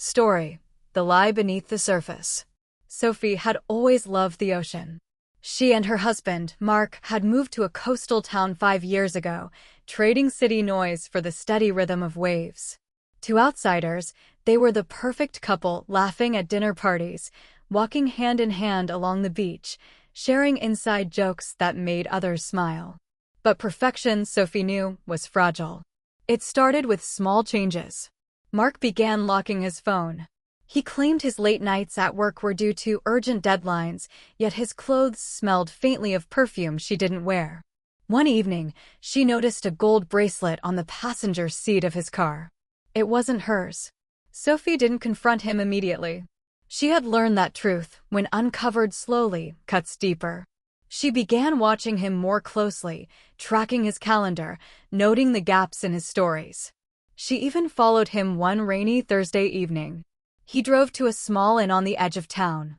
Story: The Lie Beneath the Surface. Sophie had always loved the ocean. She and her husband, Mark, had moved to a coastal town 5 years ago, trading city noise for the steady rhythm of waves. To outsiders, they were the perfect couple, laughing at dinner parties, walking hand in hand along the beach, sharing inside jokes that made others smile. But perfection, Sophie knew, was fragile. It started with small changes. Mark began locking his phone. He claimed his late nights at work were due to urgent deadlines, yet his clothes smelled faintly of perfume she didn't wear. One evening, she noticed a gold bracelet on the passenger seat of his car. It wasn't hers. Sophie didn't confront him immediately. She had learned that truth, when uncovered slowly, cuts deeper. She began watching him more closely, tracking his calendar, noting the gaps in his stories. She even followed him one rainy Thursday evening. He drove to a small inn on the edge of town.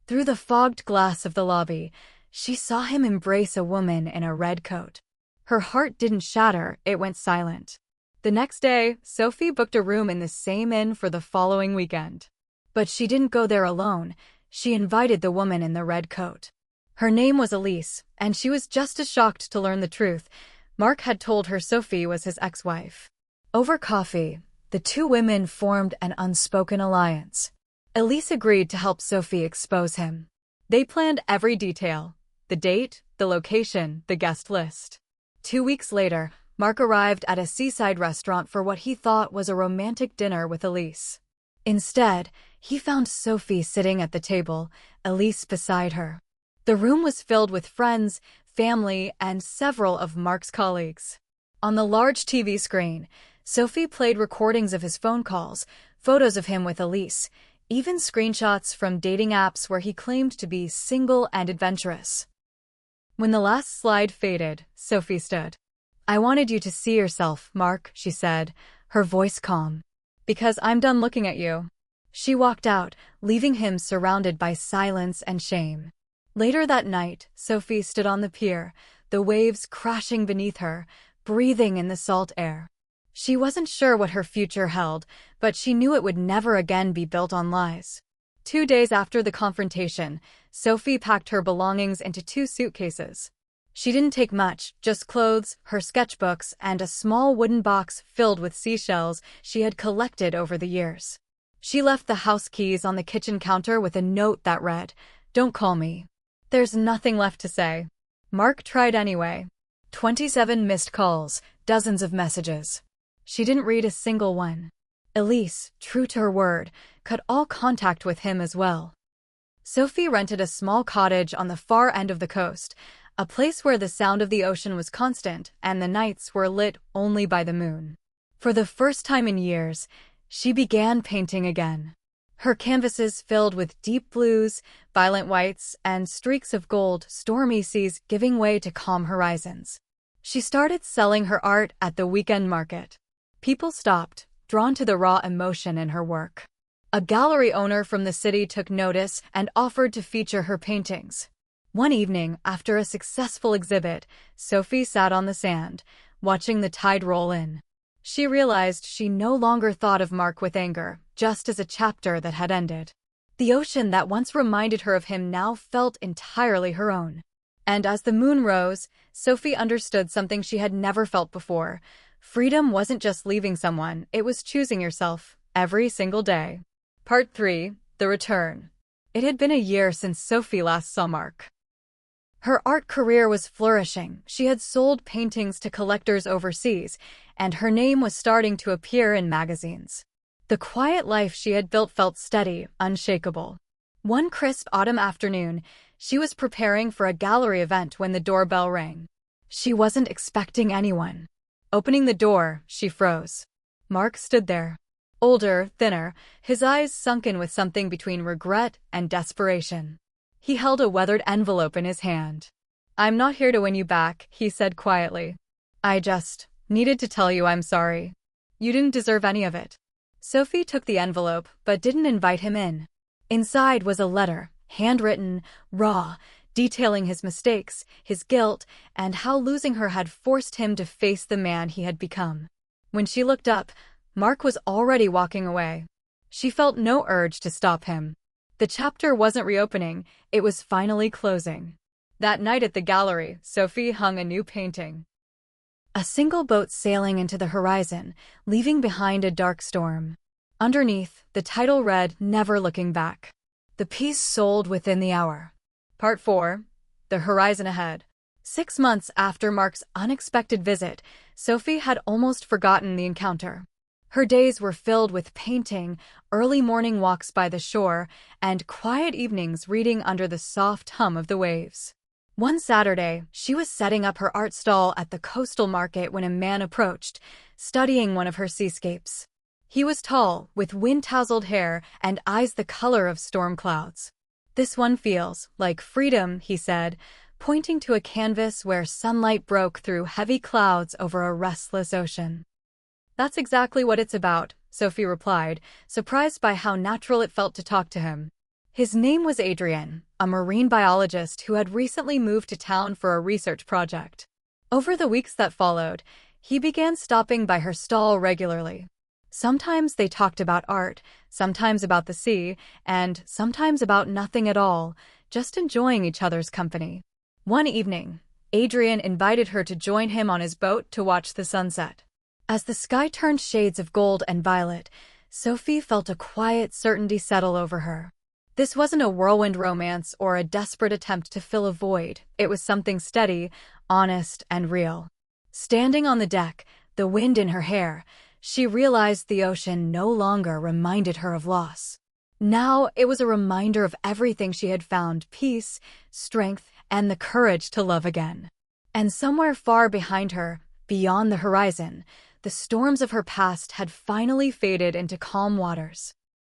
Through the fogged glass of the lobby, she saw him embrace a woman in a red coat. Her heart didn't shatter, it went silent. The next day, Sophie booked a room in the same inn for the following weekend. But she didn't go there alone. She invited the woman in the red coat. Her name was Elise, and she was just as shocked to learn the truth. Mark had told her Sophie was his ex-wife. Over coffee, the two women formed an unspoken alliance. Elise agreed to help Sophie expose him. They planned every detail: the date, the location, the guest list. 2 weeks later, Mark arrived at a seaside restaurant for what he thought was a romantic dinner with Elise. Instead, he found Sophie sitting at the table, Elise beside her. The room was filled with friends, family, and several of Mark's colleagues. On the large TV screen, Sophie played recordings of his phone calls, photos of him with Elise, even screenshots from dating apps where he claimed to be single and adventurous. When the last slide faded, Sophie stood. "I wanted you to see yourself, Mark," she said, her voice calm. "Because I'm done looking at you." She walked out, leaving him surrounded by silence and shame. Later that night, Sophie stood on the pier, the waves crashing beneath her, breathing in the salt air. She wasn't sure what her future held, but she knew it would never again be built on lies. 2 days after the confrontation, Sophie packed her belongings into 2 suitcases. She didn't take much, just clothes, her sketchbooks, and a small wooden box filled with seashells she had collected over the years. She left the house keys on the kitchen counter with a note that read, "Don't call me. There's nothing left to say." Mark tried anyway. 27 missed calls, dozens of messages. She didn't read a single one. Elise, true to her word, cut all contact with him as well. Sophie rented a small cottage on the far end of the coast, a place where the sound of the ocean was constant and the nights were lit only by the moon. For the first time in years, she began painting again. Her canvases filled with deep blues, violent whites, and streaks of gold, stormy seas giving way to calm horizons. She started selling her art at the weekend market. People stopped, drawn to the raw emotion in her work. A gallery owner from the city took notice and offered to feature her paintings. One evening, after a successful exhibit, Sophie sat on the sand, watching the tide roll in. She realized she no longer thought of Mark with anger, just as a chapter that had ended. The ocean that once reminded her of him now felt entirely her own. And as the moon rose, Sophie understood something she had never felt before. Freedom wasn't just leaving someone, it was choosing yourself, every single day. Part 3: The Return. It had been a year since Sophie last saw Mark. Her art career was flourishing. She had sold paintings to collectors overseas, and her name was starting to appear in magazines. The quiet life she had built felt steady, unshakable. One crisp autumn afternoon, she was preparing for a gallery event when the doorbell rang. She wasn't expecting anyone. Opening the door, she froze. Mark stood there. Older, thinner, his eyes sunken with something between regret and desperation. He held a weathered envelope in his hand. "I'm not here to win you back," he said quietly. "I just needed to tell you I'm sorry. You didn't deserve any of it." Sophie took the envelope, but didn't invite him in. Inside was a letter, handwritten, raw, detailing his mistakes, his guilt, and how losing her had forced him to face the man he had become. When she looked up, Mark was already walking away. She felt no urge to stop him. The chapter wasn't reopening, it was finally closing. That night at the gallery, Sophie hung a new painting. A single boat sailing into the horizon, leaving behind a dark storm. Underneath, the title read, "Never Looking Back." The piece sold within the hour. Part 4. The Horizon Ahead. 6 months after Mark's unexpected visit, Sophie had almost forgotten the encounter. Her days were filled with painting, early morning walks by the shore, and quiet evenings reading under the soft hum of the waves. One Saturday, she was setting up her art stall at the coastal market when a man approached, studying one of her seascapes. He was tall, with wind-tousled hair and eyes the color of storm clouds. "This one feels like freedom," he said, pointing to a canvas where sunlight broke through heavy clouds over a restless ocean. "That's exactly what it's about," Sophie replied, surprised by how natural it felt to talk to him. His name was Adrian, a marine biologist who had recently moved to town for a research project. Over the weeks that followed, he began stopping by her stall regularly. Sometimes they talked about art, sometimes about the sea, and sometimes about nothing at all, just enjoying each other's company. One evening, Adrian invited her to join him on his boat to watch the sunset. As the sky turned shades of gold and violet, Sophie felt a quiet certainty settle over her. This wasn't a whirlwind romance or a desperate attempt to fill a void. It was something steady, honest, and real. Standing on the deck, the wind in her hair, she realized the ocean no longer reminded her of loss. Now it was a reminder of everything she had found: peace, strength, and the courage to love again. And somewhere far behind her, beyond the horizon, the storms of her past had finally faded into calm waters.